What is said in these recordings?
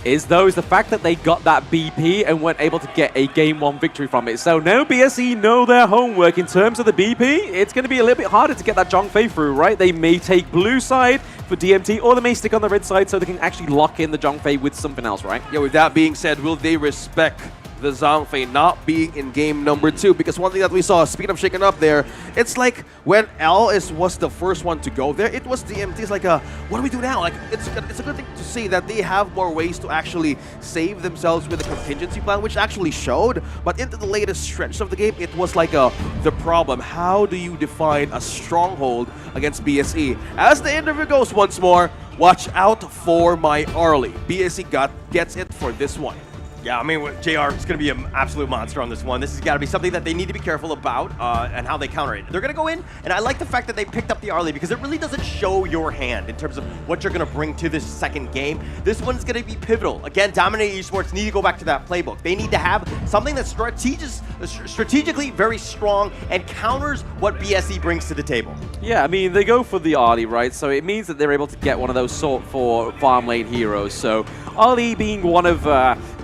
is the fact that they got that BP and weren't able to get a Game 1 victory from it. So now BSE know their homework in terms of the BP. It's going to be a little bit harder to get that Zhongfei through, right? They may take blue side for DMT, or they may stick on the red side so they can actually lock in the Zhongfei with something else, right? Yeah, with that being said, will they respect the Zhongfei not being in game number 2? Because one thing that we saw, speaking of shaking up there, it's like when L was the first one to go there, it was DMT. It's like, what do we do now? Like, it's a good thing to see that they have more ways to actually save themselves with a contingency plan, which actually showed. But into the latest stretch of the game, it was like the problem. How do you define a stronghold against BSE? As the interview goes once more, watch out for my Arlie. BSE gets it for this one. Yeah, I mean, JR is going to be an absolute monster on this one. This has got to be something that they need to be careful about and how they counter it. They're going to go in, and I like the fact that they picked up the Arlie because it really doesn't show your hand in terms of what you're going to bring to this second game. This one's going to be pivotal. Again, Dominator Esports need to go back to that playbook. They need to have something that's strategically very strong and counters what BSE brings to the table. Yeah, I mean, they go for the Arlie, right? So it means that they're able to get one of those sort for farm lane heroes. So Arlie being one of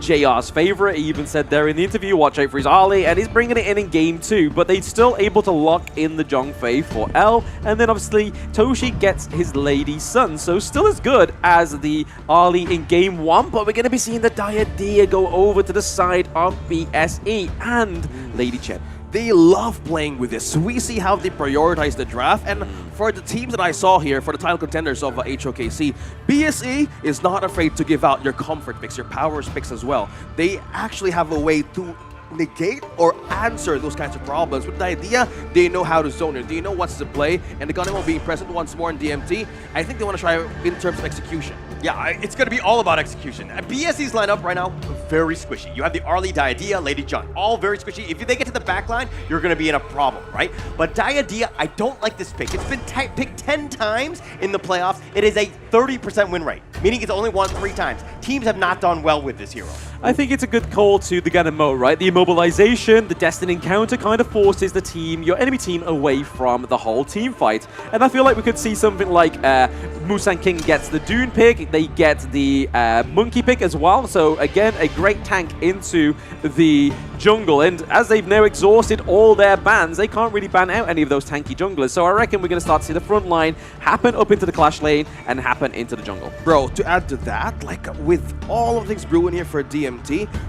JR's favorite. He even said there in the interview, watch out for his Arlie, and he's bringing it in game 2, but they're still able to lock in the Zhongfei for L, and then obviously Toshi gets his Lady Sun, so still as good as the Arlie in game 1, but we're going to be seeing the Diadea go over to the side of BSE and Lady Chen. They love playing with this. We see how they prioritize the draft, and for the teams that I saw here, for the title contenders of HOKC, BSE is not afraid to give out your comfort picks, your powers picks as well. They actually have a way to negate or answer those kinds of problems. With the idea, they know how to zone it. They know what's to play, and the Gunimo being present once more in DMT, I think they want to try in terms of execution. Yeah, it's going to be all about execution. BSE's lineup right now, very squishy. You have the Arlie, Diadea, Lady Jun, all very squishy. If they get to the back line, you're going to be in a problem, right? But Diadea, I don't like this pick. It's been picked 10 times in the playoffs. It is a 30% win rate, meaning it's only won 3 times. Teams have not done well with this hero. I think it's a good call to the Ganemo, right? The immobilization, the destined encounter kind of forces the team, your enemy team, away from the whole team fight. And I feel like we could see something like Musan King gets the Dune pick, they get the Monkey pick as well. So again, a great tank into the jungle. And as they've now exhausted all their bans, they can't really ban out any of those tanky junglers. So I reckon we're going to start to see the front line happen up into the clash lane and happen into the jungle. Bro, to add to that, like with all of things brewing here for DMT,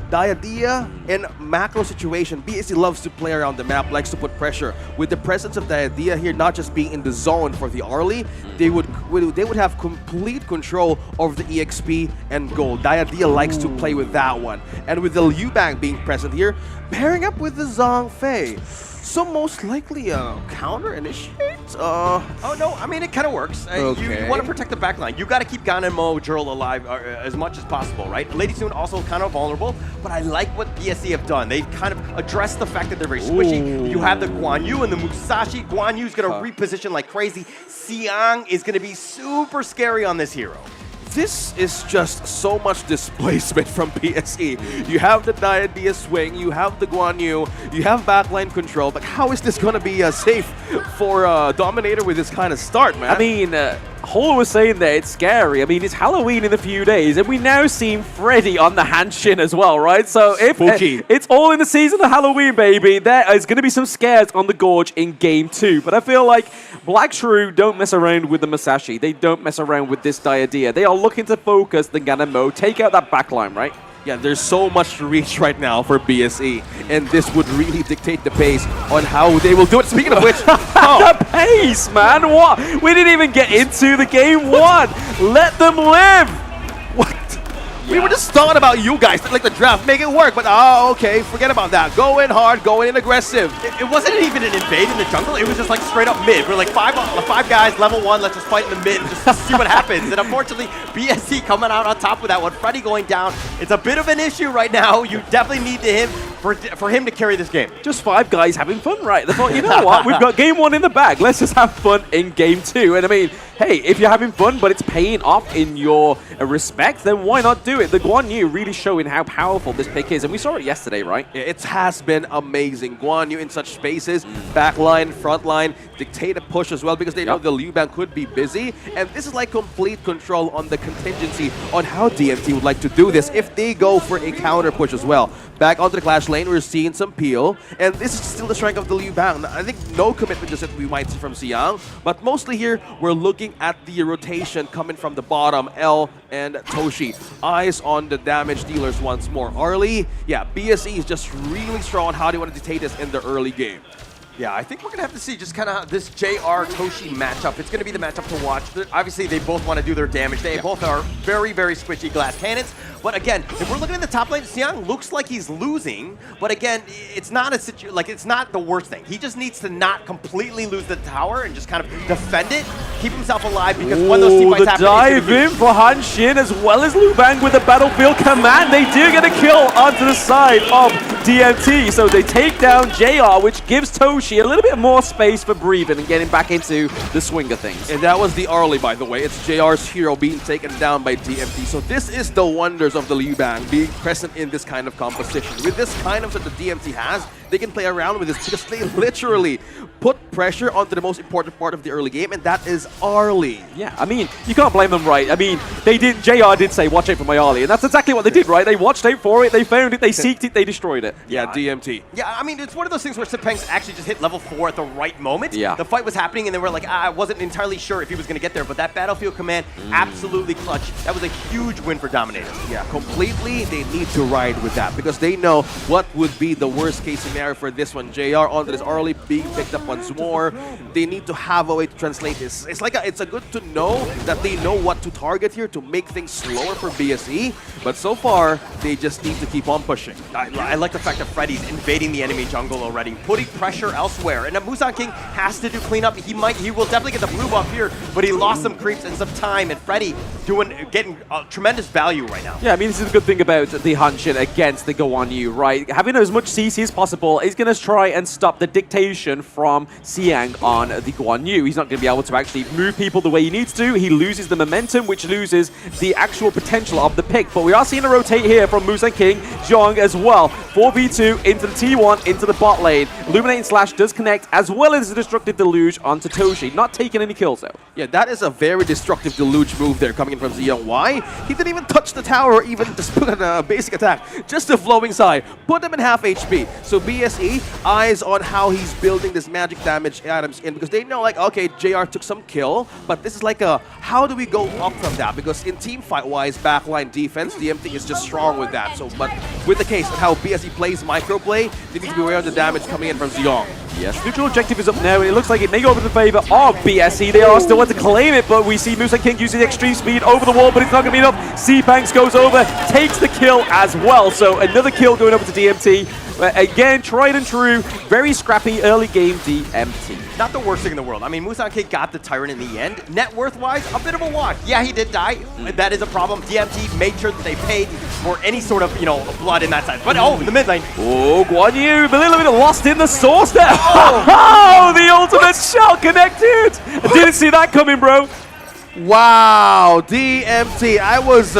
Diadea in macro situation, BSE loves to play around the map, likes to put pressure. With the presence of Diadea here, not just being in the zone for the Arlie, they would have complete control over the EXP and gold. Diadea likes to play with that one. And with the Liu Bang being present here, pairing up with the Zhongfei. So most likely counter initiate? Oh no, I mean it kind of works. Okay. You want to protect the backline. You got to keep Ganemo Jurl alive as much as possible, right? Lady Soon also kind of vulnerable, but I like what BSE have done. They've kind of addressed the fact that they're very squishy. Ooh. You have the Guan Yu and the Musashi. Guan Yu's going to reposition like crazy. Xiang is going to be super scary on this hero. This is just so much displacement from BSE. You have the Diadea swing, you have the Guan Yu, you have backline control, but how is this going to be safe for Dominator with this kind of start, man? I mean, Holo was saying that it's scary. I mean, it's Halloween in a few days, and we now see Freddy on the Hanshin as well, right? So if it's all in the season of Halloween, baby, there is going to be some scares on the Gorge in game 2. But I feel like Black SHREW don't mess around with the Musashi. They don't mess around with this Diadea. They are looking to focus the Ganemo, take out that backline, right? Yeah, there's so much to reach right now for BSE, and this would really dictate the pace on how they will do it. Speaking of which, the pace, man! What? We didn't even get into the game 1. Let them live. What? Yeah. We were just talking about you guys, like the draft, make it work, but okay, forget about that. Go in hard, go in aggressive. It wasn't even an invade in the jungle, it was just like straight up mid. We're like five guys, level 1, let's just fight in the mid and just see what happens. And unfortunately, BSE coming out on top with that one. Freddy going down. It's a bit of an issue right now. You definitely need for him to carry this game. Just 5 guys having fun, right? They thought, you know what, we've got game 1 in the bag. Let's just have fun in game 2. And I mean, hey, if you're having fun, but it's paying off in your respect, then why not do it? The Guan Yu really showing how powerful this pick is, and we saw it yesterday, right? It has been amazing. Guan Yu in such spaces, backline, frontline, dictate a push as well because they know the Liu Bang could be busy. And this is like complete control on the contingency on how DMT would like to do this if they go for a counter push as well. Back onto the Clash lane, we're seeing some peel. And this is still the strength of the Liu Bang. I think no commitment just that we might see from Xiang. But mostly here, we're looking at the rotation coming from the bottom, L and Toshi. Eyes on the damage dealers once more. Early, yeah, BSE is just really strong on how they want to dictate this in the early game. Yeah, I think we're going to have to see just kind of this JR-Toshi matchup. It's going to be the matchup to watch. Obviously, they both want to do their damage. They both are very, very squishy glass cannons. But again, if we're looking at the top lane, Xiang looks like he's losing. But again, it's not it's not the worst thing. He just needs to not completely lose the tower and just kind of defend it, keep himself alive, because when those team fights happen, the dive in for Han Xin as well as Liu Bang with the battlefield command. They do get a kill onto the side of DMT. So they take down JR, which gives Toshi a little bit more space for breathing and getting back into the swing of things. And that was the early, by the way. It's JR's hero being taken down by DMT. So this is the wonders of the Liu Bang being present in this kind of composition. With this kind of that the DMT has, they can play around with this because they literally put pressure onto the most important part of the early game, and that is early. Yeah, I mean, you can't blame them, right? I mean, JR did say, watch out for my early, and that's exactly what they did, right? They watched out for it, they found it, they seeked it, they destroyed it. Yeah, DMT. Yeah, I mean, it's one of those things where Sipangs actually just hit level 4 at the right moment. Yeah. The fight was happening, and they were like, I wasn't entirely sure if he was going to get there, but that battlefield command, absolutely clutch. That was a huge win for Dominator. Yeah, completely, they need to ride with that because they know what would be the worst case scenario for this one. JR onto this early, being picked up once more. They need to have a way to translate this. It's like it's a good to know that they know what to target here to make things slower for BSE, but so far, they just need to keep on pushing. I like the fact that Freddy's invading the enemy jungle already, putting pressure elsewhere, and Musan King has to do cleanup. He will definitely get the blue buff here, but he lost some creeps and some time, and Freddy getting tremendous value right now. Yeah, I mean, this is a good thing about the Han Xin against the Guan Yu, right? Having as much CC as possible is going to try and stop the dictation from Xiang on the Guan Yu. He's not going to be able to actually move people the way he needs to. He loses the momentum, which loses the actual potential of the pick. But we are seeing a rotate here from Musan King, Zhong as well. 4v2 into the T1, into the bot lane. Illuminating Slash does connect, as well as the Destructive Deluge onto Toshi. Not taking any kills, though. Yeah, that is a very destructive Deluge move there coming in from Xiang. Why? He didn't even touch the tower or even just put on a basic attack. Just a flowing side. Put him in half HP. So BSE, eyes on how he's building this magic damage items in because they know, like, okay, JR took some kill, but this is like a, how do we go up from that? Because in team fight-wise, backline defense, DMT is just strong with that. So, but with the case of how BSE plays microplay, they need to be aware of the damage coming in from Xiang. Yes, neutral objective is up now, and it looks like it may go over in the favor of BSE. They are still want to claim it, but we see Musan King using the extreme speed over the wall, but it's not going to be enough. Sipangs goes over, takes the kill as well. So another kill going over to DMT. Again, tried and true, very scrappy early game DMT. Not the worst thing in the world. I mean, Musan King got the Tyrant in the end. Net worth-wise, a bit of a wash. Yeah, he did die. That is a problem. DMT made sure that they paid for any sort of, blood in that side. But, in the mid lane. Oh, Guan Yu, a little bit lost in the source there. Oh, the ultimate shot connected. I didn't see that coming, bro. Wow, DMT. I was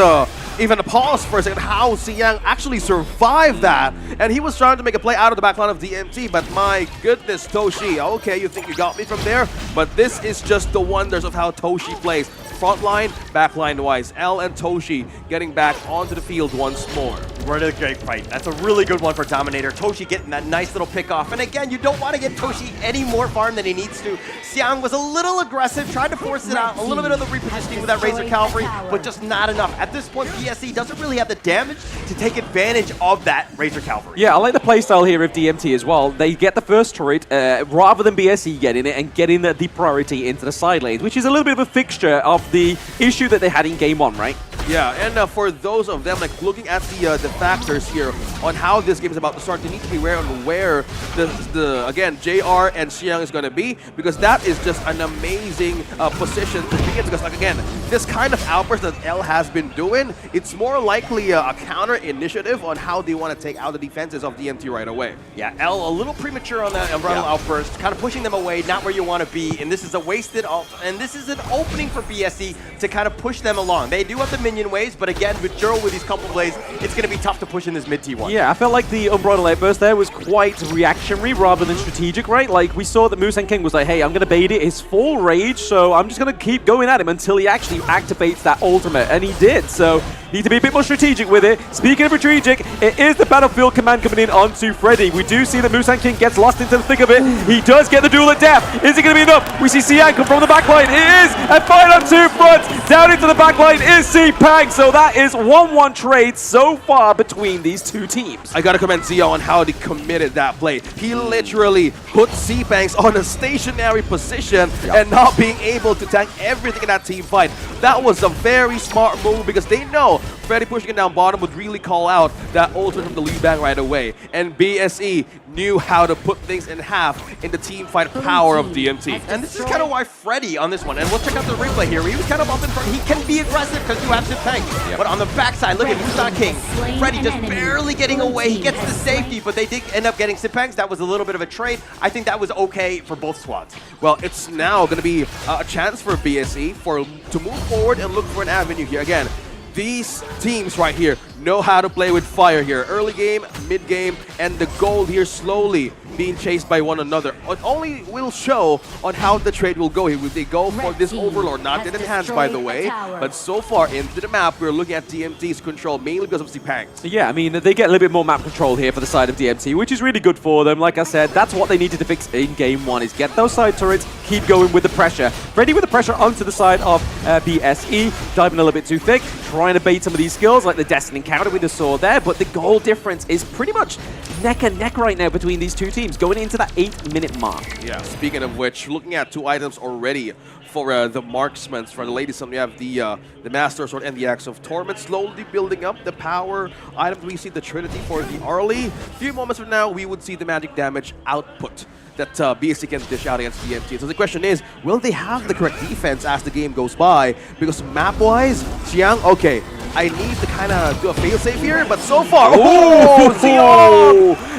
even paused for a second how Xiang actually survived that. And he was trying to make a play out of the backline of DMT, but my goodness, Toshi. Okay, you think you got me from there? But this is just the wonders of how Toshi plays. Frontline, backline-wise. L and Toshi getting back onto the field once more. What a great fight. That's a really good one for Dominator. Toshi getting that nice little pick off. And again, you don't want to get Toshi any more farm than he needs to. Xiang was a little aggressive, tried to force it out. A little bit of the repositioning with that Razor Cavalry, but just not enough. At this point, BSE doesn't really have the damage to take advantage of that Razor Cavalry. Yeah, I like the playstyle here of DMT as well. They get the first turret rather than BSE getting it and getting the priority into the side lanes, which is a little bit of a fixture of the issue that they had in game one, right? Yeah, and for those of them like looking at the factors here on how this game is about to start, they need to be aware on where the again JR and Xiang is going to be, because that is just an amazing position to be in. Because like again, this kind of outburst that L has been doing, it's more likely a counter initiative on how they want to take out the defenses of DMT right away. Yeah, L a little premature on that Umbrella outburst, kind of pushing them away, not where you want to be, and this is a wasted ult, and this is an opening for BSE to kind of push them along. They do have the minion waves, but again, with Juro with these couple plays, it's going to be tough to push in this mid T1. Yeah, I felt like the Umbrella outburst there was quite reactionary rather than strategic, right? Like, we saw that Musan King was like, hey, I'm going to bait it, his full rage, so I'm just going to keep going at him until he actually activates that ultimate, and he did, so need to be a bit more strategic with it. Speaking of strategic, it is the Battlefield command coming in onto Freddy. We do see that Musan King gets lost into the thick of it. He does get the duel at death. Is it going to be enough? We see Xiang come from the backline. It is! And fight on two fronts. Down into the backline is C-Pang. So that is 1-1 trade so far between these two teams. I gotta commend Zio on how they committed that play. He literally put C-Banks on a stationary position and not being able to tank everything in that team fight. That was a very smart move because they know Freddy pushing it down bottom would really call out that ultimate from the lead bang right away. And BSE knew how to put things in half in the team fight power of DMT. And this is kind of why Freddy on this one, and we'll check out the replay here, he was kind of up in front. He can be aggressive because you have Zipang. But on the backside, look at Musan King. Freddy just barely getting away. He gets the safety, but they did end up getting Zipangs. That was a little bit of a trade. I think that was okay for both squads. Well, it's now going to be a chance for BSE to move forward and look for an avenue here. Again, these teams right here know how to play with fire here. Early game, mid game, and the gold here slowly being chased by one another. It only will show on how the trade will go here. Will they go for this Overlord? Not in enhance, by the way, but so far into the map, we're looking at DMT's control, mainly because of Zipangs. Yeah, I mean, they get a little bit more map control here for the side of DMT, which is really good for them. Like I said, that's what they needed to fix in game one, is get those side turrets, keep going with the pressure. Freddy with the pressure onto the side of BSE, diving a little bit too thick, trying to bait some of these skills, like the Destiny encounter with the sword there, but the goal difference is pretty much neck and neck right now between these two teams, going into that 8-minute mark. Yeah, speaking of which, looking at two items already for the marksmen. For the ladies, we have the Master Sword and the Axe of Torment, slowly building up the power items. We see the Trinity for the early. A few moments from now, we would see the magic damage output that BSE can dish out against DMT. So the question is, will they have the correct defense as the game goes by? Because map-wise, Xiang, okay, I need to kind of do a fail-safe here, but so far,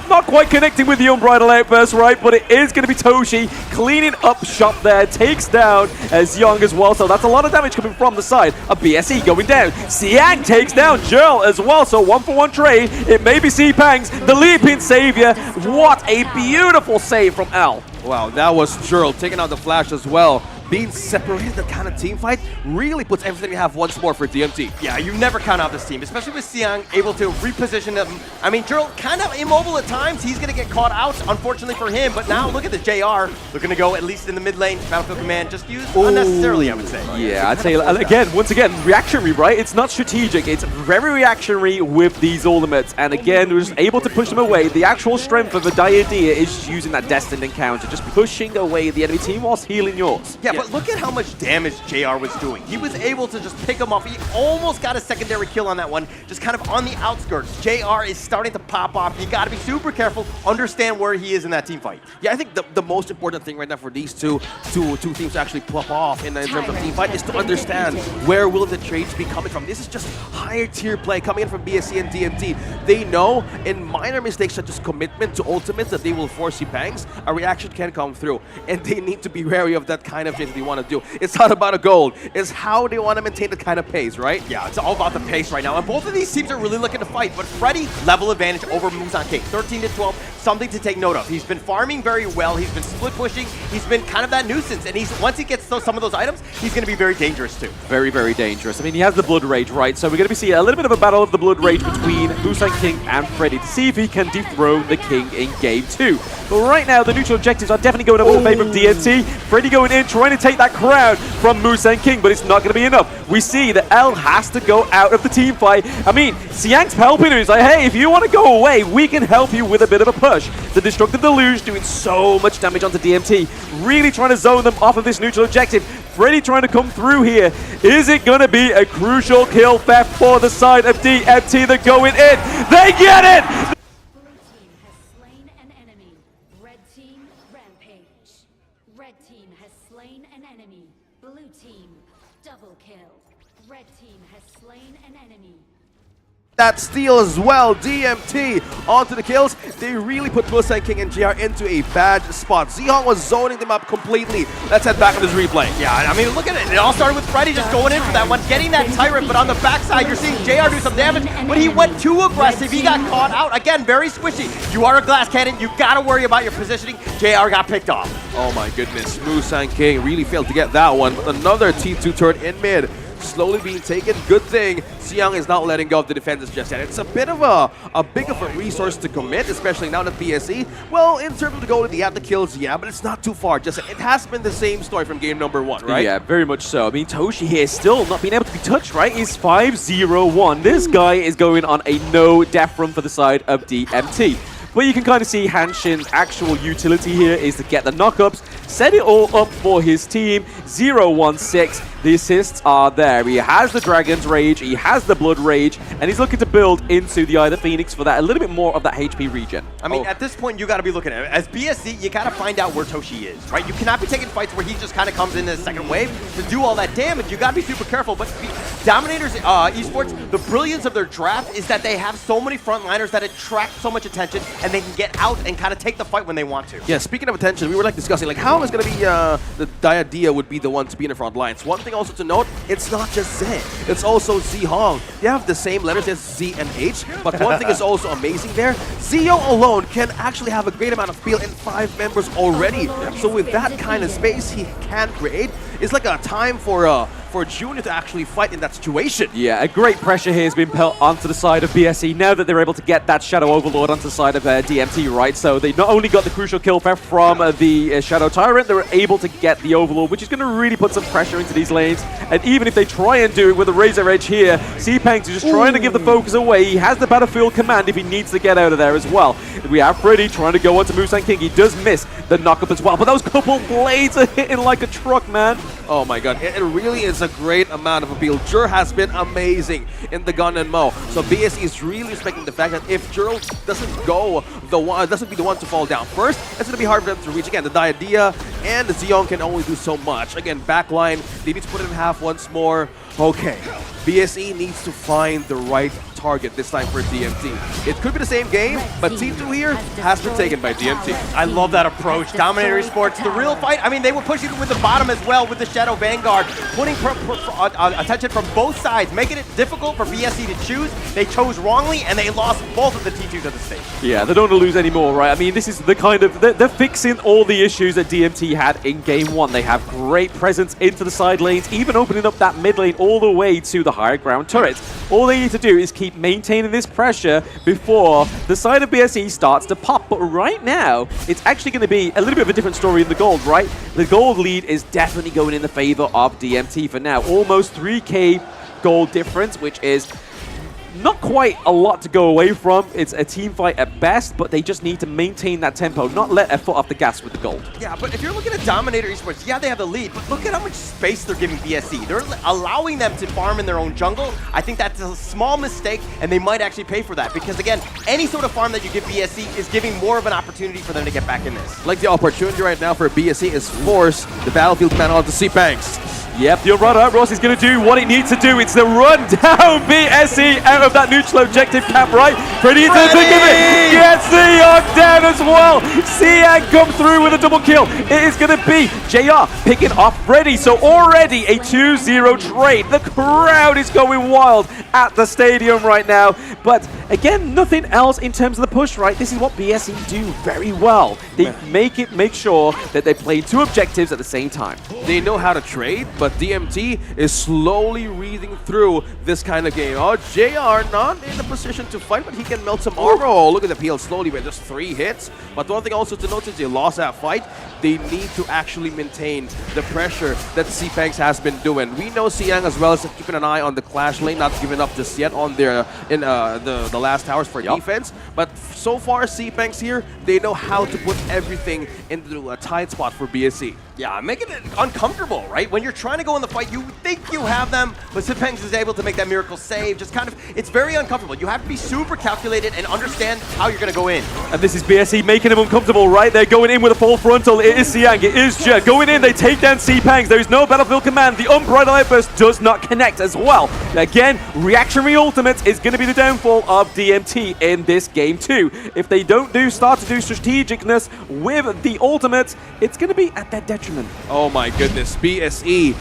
not quite connecting with the Unbridled Outburst, right? But it is going to be Toshi cleaning up shop there, takes down Xiang as well. So that's a lot of damage coming from the side of BSE going down. Xiang takes down Jurl as well. So 1-for-1 trade. It may be C-Pangs, the leaping savior. What a beautiful save from L. Wow, that was Jurl taking out the flash as well. Being separated, that kind of team fight really puts everything you have once more for DMT. Yeah, you never count out this team, especially with Xiang able to reposition them. I mean, Jurl kind of immobile at times. He's going to get caught out, unfortunately for him. But now look at the JR. Looking to go at least in the mid lane. Battlefield Command just used unnecessarily, I would say. Yeah, I'd say, again, once again, reactionary, right? It's not strategic. It's very reactionary with these ultimates. And again, we're just able to push them away. The actual strength of the Diadea is just using that destined encounter, just pushing away the enemy team whilst healing yours. Yeah, but look at how much damage JR was doing. He was able to just pick him off. He almost got a secondary kill on that one, just kind of on the outskirts. JR is starting to pop off. You got to be super careful, understand where he is in that team fight. Yeah, I think the most important thing right now for these two teams to actually pop off in terms of team fight is to understand where will the trades be coming from. This is just higher tier play coming in from BSE and DMT. They know in minor mistakes such as commitment to ultimates that they will force bangs, a reaction can come through. And they need to be wary of that kind of thing that they want to do. It's not about a gold. It's how they want to maintain the kind of pace, right? Yeah, it's all about the pace right now. And both of these teams are really looking to fight. But Freddy, level advantage over Musan King. 13-12, something to take note of. He's been farming very well. He's been split pushing. He's been kind of that nuisance. And once he gets some of those items, he's going to be very dangerous too. Very, very dangerous. I mean, he has the Blood Rage, right? So we're going to be seeing a little bit of a battle of the Blood Rage between Musan King and Freddy to see if he can dethrone the King in game 2. But right now, the neutral objectives are definitely going over the favor of DMT. Freddy going in, trying to take that crown from Musan King, but it's not going to be enough. We see that L has to go out of the team fight. I mean, Xiang's helping him. He's like, hey, if you want to go away, we can help you with a bit of a push. The Destructive Deluge doing so much damage onto DMT, really trying to zone them off of this neutral objective. Freddy trying to come through here. Is it going to be a crucial kill theft for the side of DMT? They're going in. They get it! Blue team has slain an enemy. Red team, rampage. Red team has slain an enemy. Blue team, double kill. Red team has slain an enemy. That steal as well. DMT onto the kills. They really put Musan King and JR into a bad spot. Zhong was zoning them up completely. Let's head back on this replay. Yeah, I mean, look at it. It all started with Freddy just going in for that one, getting that Tyrant, but on the backside, you're seeing JR do some damage, but he went too aggressive. He got caught out. Again, very squishy. You are a glass cannon. You got to worry about your positioning. JR got picked off. Oh my goodness. Musan King really failed to get that one. But another T2 turret in mid. Slowly being taken. Good thing Xiang is not letting go of the defenses just yet. It's a bit of a big of a resource to commit, especially now that BSE, well, in terms of the goal, they have the kills, yeah, but it's not too far. Just it has been the same story from game number 1, right? Yeah, very much so. I mean, Toshi here still not being able to be touched, right? He's 5-0-1. This guy is going on a no death run for the side of DMT. But you can kind of see Hanshin's actual utility here is to get the knockups, set it all up for his team. 0-1-6. The assists are there. He has the Dragon's Rage, he has the Blood Rage, and he's looking to build into the Eye of the Phoenix for that, a little bit more of that HP regen. I mean, at this point, you got to be looking at it. As BSC, you got to find out where Toshi is, right? You cannot be taking fights where he just kind of comes in the second wave to do all that damage. You got to be super careful. But Dominators Esports, the brilliance of their draft is that they have so many frontliners that attract so much attention, and they can get out and kind of take the fight when they want to. Yeah, speaking of attention, we were like discussing like how is going to be the Diadea would be the one to be in the front lines. One thing also to note, it's not just Zen, it's also Zhong. They have the same letters as Z and H, but one thing is also amazing there, Zio alone can actually have a great amount of peel in 5 members already. So with that kind of space he can create, it's like a time for Junior to actually fight in that situation. Yeah, a great pressure here has been put onto the side of BSE now that they're able to get that Shadow Overlord onto the side of DMT, right? So they not only got the crucial kill path from the Shadow Tyrant, they were able to get the Overlord, which is going to really put some pressure into these lanes. And even if they try and do it with a Razor Edge here, C-Pangs is just trying to give the focus away. He has the battlefield command if he needs to get out of there as well. We have Freddy trying to go onto Musan King. He does miss the knockup as well, but those couple blades are hitting like a truck, man. Oh my god, it really is a great amount of appeal. Jur has been amazing in the gun and Mo. So BSE is really respecting the fact that if Jur doesn't go doesn't be the one to fall down first, it's gonna be hard for them to reach. Again, the Diadea and the Xiong can only do so much. Again, backline, they need to put it in half once more. Okay, BSE needs to find the right target this time for DMT. It could be the same game, but T2 here has been taken by DMT. I love that approach. Dominator Esports, the real fight. I mean, they were pushing it with the bottom as well with the Shadow Vanguard, putting attention from both sides, making it difficult for BSC to choose. They chose wrongly, and they lost both of the T2s at the stage. Yeah, they don't want to lose anymore, right? I mean, this is the kind of... They're fixing all the issues that DMT had in Game 1. They have great presence into the side lanes, even opening up that mid lane all the way to the higher ground turrets. All they need to do is keep maintaining this pressure before the side of BSE starts to pop. But right now, it's actually going to be a little bit of a different story in the gold, right? The gold lead is definitely going in the favor of DMT for now. Almost 3k gold difference, which is not quite a lot to go away from. It's a team fight at best, but they just need to maintain that tempo, not let a foot off the gas with the gold. Yeah, but if you're looking at Dominator Esports, yeah, they have the lead, but look at how much space they're giving BSC. They're allowing them to farm in their own jungle. I think that's a small mistake, and they might actually pay for that, because again, any sort of farm that you give BSC is giving more of an opportunity for them to get back in this. Like the opportunity right now for BSC is force the battlefield command onto C-Pangs. Yep, you're right, Ross is going to do what it needs to do. It's the run down BSE out of that neutral objective camp, right? Pretty to think of it. Gets the down as well. Siag come through with a double kill. It is going to be JR picking off Freddy. So already a 2-0 trade. The crowd is going wild at the stadium right now. But again, nothing else in terms of the push, right? This is what BSE do very well. They make sure that they play 2 objectives at the same time. They know how to trade, but DMT is slowly reading through this kind of game. Oh, JR not in the position to fight, but he can can melt some armor. Oh, look at the PL slowly with just 3 hits. But one thing also to note is they lost that fight. They need to actually maintain the pressure that Seepangs has been doing. We know Siang as well as keeping an eye on the Clash lane, not giving up just yet on their the last towers for defense. But so far, Seepangs here, they know how to put everything into a tight spot for BSC. Yeah, making it uncomfortable, right? When you're trying to go in the fight, you think you have them, but Seepangs is able to make that miracle save. Just kind of, it's very uncomfortable. You have to be super calculated and understand how you're going to go in. And this is BSE making him uncomfortable, right? They're going in with a full frontal. It is Siang, it is Jet. Going in, they take down Seepangs. There is no battlefield command. The Unbridled Outburst does not connect as well. Again, reactionary ultimate is going to be the downfall of DMT in this game too. If they don't start to do strategicness with the ultimate, it's going to be at their detriment. Oh my goodness, BSE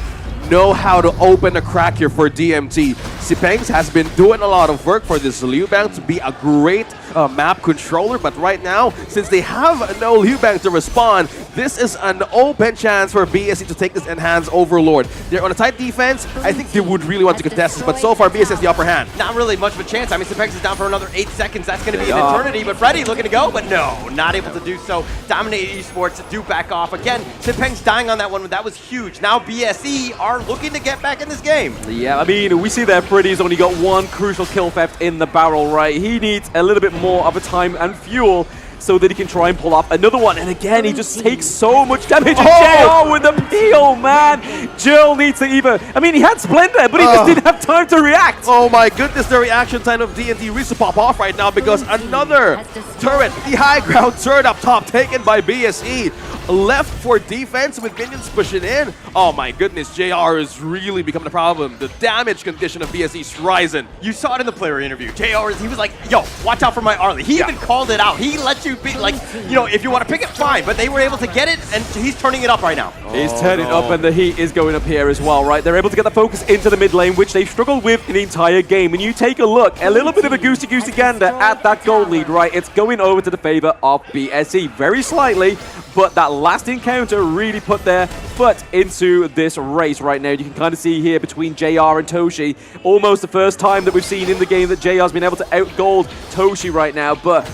know how to open a crack here for DMT. Seepangs has been doing a lot of work for this Liu Bang to be a great map controller, but right now, since they have no Liu Bang to respond, this is an open chance for BSE to take this Enhanced Overlord. They're on a tight defense. I think they would really want to contest this, but so far BSE has the upper hand. Not really much of a chance. I mean, Seepangs is down for another 8 seconds. That's going to be an eternity, but Freddy looking to go, but no, not able to do so. Dominated Esports do back off. Again, Seepangs dying on that one, but that was huge. Now BSE are looking to get back in this game. Yeah, I mean, we see that Freddy's only got 1 crucial kill theft in the barrel, right? He needs a little bit more of a time and fuel so that he can try and pull off another one. And again, he just takes so much damage. JR with the peel, man. Jill needs to either... I mean, he had Splendor, but he just didn't have time to react. Oh my goodness, the reaction time of DNT needs to pop off right now because another turret, the high ground turret up top, taken by BSE. Left for defense with minions pushing in. Oh my goodness, JR is really becoming a problem. The damage condition of BSE is rising. You saw it in the player interview. JR, he was like, yo, watch out for my Arlie. He even called it out. He let you be like, you know, if you want to pick it, fine. But they were able to get it, and he's turning it up right now. He's turning up, and the heat is going up here as well, right? They're able to get the focus into the mid lane, which they've struggled with the entire game. And you take a look, a little bit of a goosey gander at that gold lead, right? It's going over to the favor of BSE very slightly, but that last encounter really put their foot into this race right now. You can kind of see here between JR and Toshi, almost the first time that we've seen in the game that JR's been able to outgold Toshi right now, but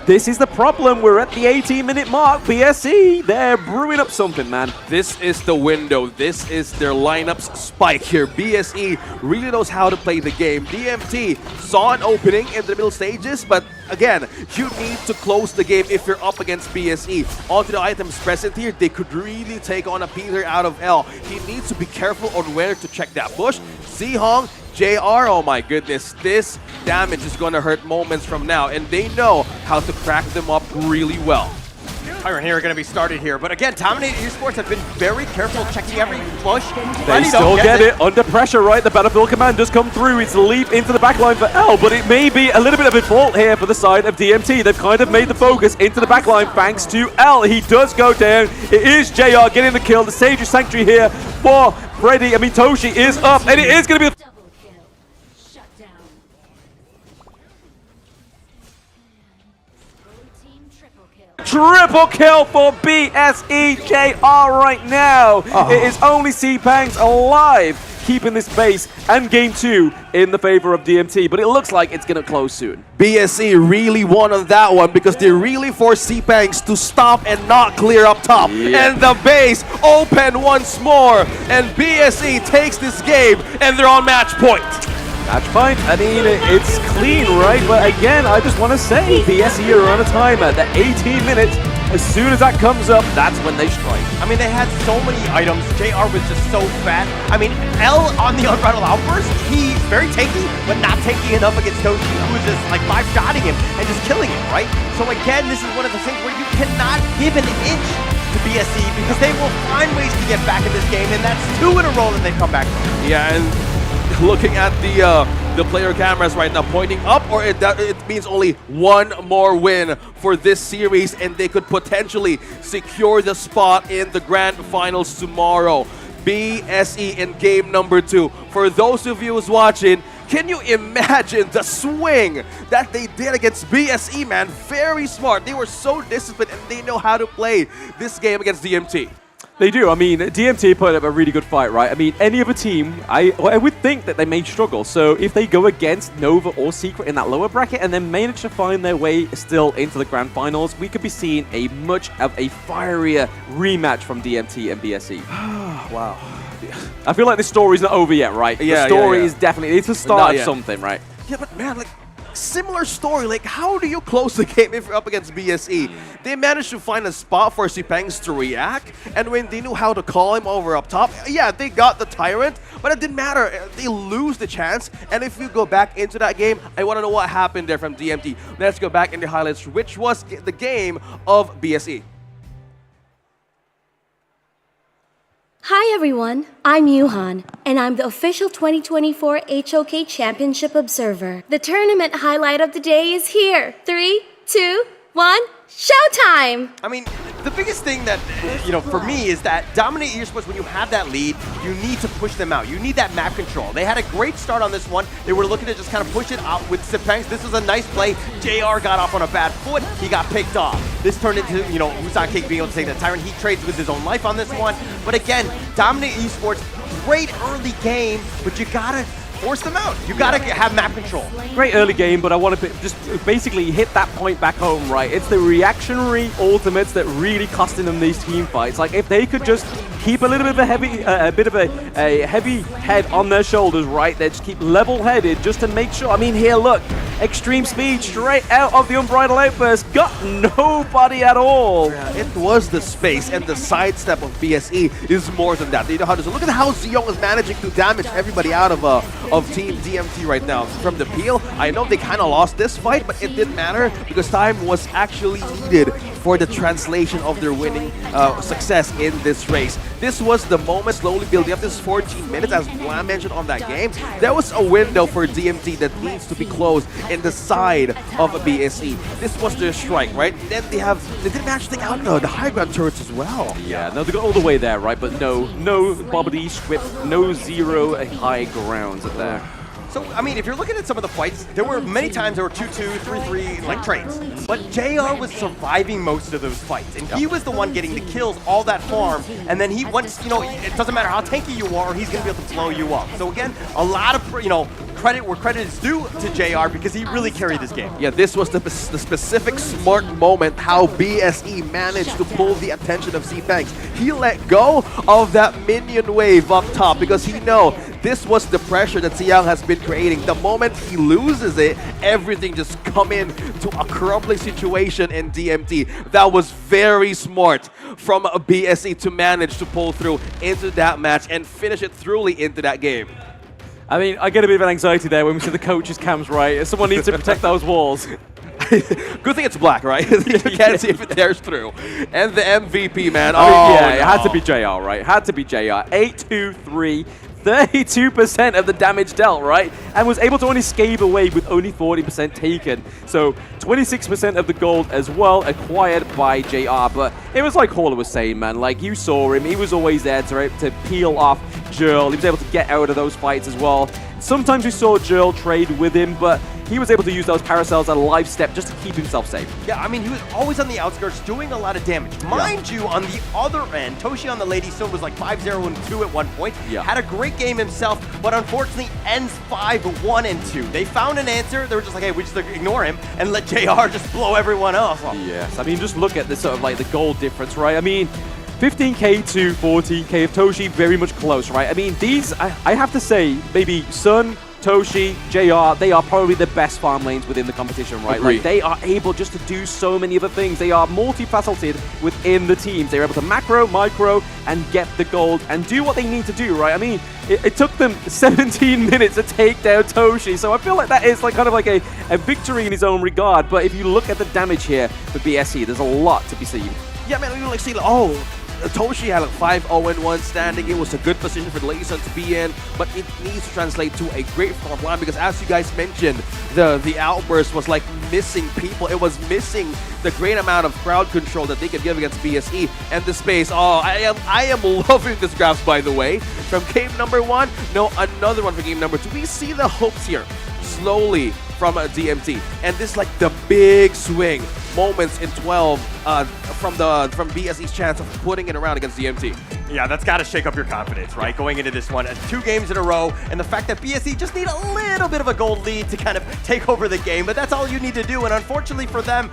this is the problem. We're at the 18-minute mark. BSE, they're brewing up something, man. This is the window. This is their lineup's spike here. BSE really knows how to play the game. DMT saw an opening in the middle stages, but again, you need to close the game if you're up against BSE. Onto the items present here, they could really take on a Peter out of L. He needs to be careful on where to check that bush. Zihong, JR, oh my goodness, this damage is going to hurt moments from now, and they know how to crack them up really well. Tyrant here are going to be started here, but again, Dominated Esports have been very careful checking every push. They still get it under pressure, right? The battlefield command does come through. It's leap into the backline for L, but it may be a little bit of a fault here for the side of DMT. They've kind of made the focus into the backline thanks to L. He does go down. It is JR getting the kill. The Sage of Sanctuary here for Freddy. I mean, Toshi is up, and it is going to be... Double kill. Shut down. Blue team triple kill. Triple kill for BSEJR right now. It is only Seepangs alive, keeping this base and game 2 in the favor of DMT, but it looks like it's going to close soon. BSE really won on that one because they really forced Seepangs to stop and not clear up top. And the base open once more, and BSE takes this game, and they're on match point. Match point, I mean, it's clean, right? But again, I just want to say, BSE are on a timer. The 18 minutes, as soon as that comes up, that's when they strike. I mean, they had so many items. JR was just so fat. I mean, L on the Unbridled Outburst, he's very tanky, but not tanky enough against Toshi, who was just like 5-shotting him and just killing him, right? So again, this is one of the things where you cannot give an inch to BSE because they will find ways to get back in this game, and that's 2 in a row that they've come back from. Yeah, and looking at the player cameras right now pointing up, or it means only one more win for this series, and they could potentially secure the spot in the grand finals tomorrow. BSE in game number 2. For those of you who's watching, can you imagine the swing that they did against BSE, man? Very smart. They were so disciplined, and they know how to play this game against DMT. They do. I mean, DMT put up a really good fight, right? I mean, any other team, I would think that they may struggle. So if they go against Nova or Secret in that lower bracket and then manage to find their way still into the grand finals, we could be seeing a much of a fierier rematch from DMT and BSE. Wow. I feel like the story's not over yet, right? Yeah, the story yeah. is definitely, it's a start of something, right? Yeah, but man, like, similar story. Like, how do you close the game if you're up against BSE? They managed to find a spot for Sipangs to react, and when they knew how to call him over up top, yeah, they got the Tyrant, but it didn't matter. They lose the chance, and if you go back into that game, I want to know what happened there from DMT. Let's go back in the highlights, which was the game of BSE. Hi everyone, I'm Yuhan, and I'm the official 2024 HOK Championship Observer. The tournament highlight of the day is here. 3, 2, 1, showtime! I mean, the biggest thing that, for me is that Dominate Esports, when you have that lead, you need to push them out. You need that map control. They had a great start on this one. They were looking to just kind of push it out with Sipangs. This was a nice play. JR got off on a bad foot. He got picked off. This turned into, Musan Cake being able to take the Tyrant. He trades with his own life on this one. But again, Dominate Esports, great early game, but you gotta force them out. You gotta have map control. Great early game, but I want to just basically hit that point back home, right? It's the reactionary ultimates that really costing them these team fights. Like, if they could just keep a little bit of a heavy head on their shoulders, right? They just keep level-headed just to make sure. I mean, here, look, extreme speed straight out of the Unbridled Outburst, got nobody at all. It was the space, and the sidestep of BSE is more than that. They know how to. So look at how Zeong is managing to damage everybody out of Team DMT right now. From the peel, I know they kind of lost this fight, but it didn't matter because time was actually needed for the translation of their winning success in this race. This was the moment, slowly building up. This is 14 minutes, as Blam mentioned on that game. There was a window for DMT that needs to be closed in the side of BSE. This was their strike, right? Then they did manage to take out the high ground turrets as well. Yeah, no, they got all the way there, right? But no Bobbity, Script, no zero high grounds there. So, I mean, if you're looking at some of the fights, there were many times there were 2-2, 3-3, like trades. But JR was surviving most of those fights. And he was the one getting the kills, all that farm. And then he once, it doesn't matter how tanky you are, he's going to be able to blow you up. So again, a lot of, credit where credit is due to JR because he really carried this game. Yeah, this was the specific smart moment how BSE managed to pull the attention of Sipangs. He let go of that minion wave up top because he know this was the pressure that Xiang has been creating. The moment he loses it, everything just come in to a crumbling situation in DMT. That was very smart from a BSE to manage to pull through into that match and finish it thoroughly into that game. I mean, I get a bit of an anxiety there when we see the coach's cams, right? Someone needs to protect those walls. Good thing it's black, right? You can't see if it tears through. And the MVP, man. Yeah, it had to be JR, right? Had to be JR. 8-2-3. 32% of the damage dealt, right? And was able to only scathe away with only 40% taken. So 26% of the gold as well acquired by JR. But it was like Hauler was saying, man. Like, you saw him. He was always there to peel off Jurl. He was able to get out of those fights as well. Sometimes we saw Jurl trade with him, but he was able to use those carousels as a live step just to keep himself safe. Yeah, I mean, he was always on the outskirts doing a lot of damage. Mind you, on the other end, Toshi on the Lady Sun was like 5-0-2 at one point. Yeah. Had a great game himself, but unfortunately ends 5-1-2. They found an answer. They were just like, hey, we just ignore him and let JR just blow everyone else. Yes, I mean, just look at the sort of like the goal difference, right? I mean, 15k to 14k of Toshi, very much close, right? I mean, these, I have to say, maybe Sun, Toshi, JR, they are probably the best farm lanes within the competition, right? Agreed. Like, they are able just to do so many other things. They are multifaceted within the teams. They're able to macro, micro, and get the gold and do what they need to do, right? I mean, it took them 17 minutes to take down Toshi, so I feel like that is like kind of like a victory in his own regard. But if you look at the damage here for BSE, there's a lot to be seen. Yeah, man, we were like saying, Toshi had like 5-0-1 standing. It was a good position for the Lady Sun to be in, but it needs to translate to a great front line because, as you guys mentioned, the outburst was like missing people. It was missing the great amount of crowd control that they could give against BSE and the space. Oh, I am loving this graphs, by the way. From game number 1, no, another one for game number 2. We see the hopes here slowly from DMT, and this is like the big swing moments in 12 from BSE's chance of putting it around against DMT. Yeah, that's got to shake up your confidence, right? Going into this one, 2 games in a row, and the fact that BSE just need a little bit of a gold lead to kind of take over the game, but that's all you need to do, and unfortunately for them,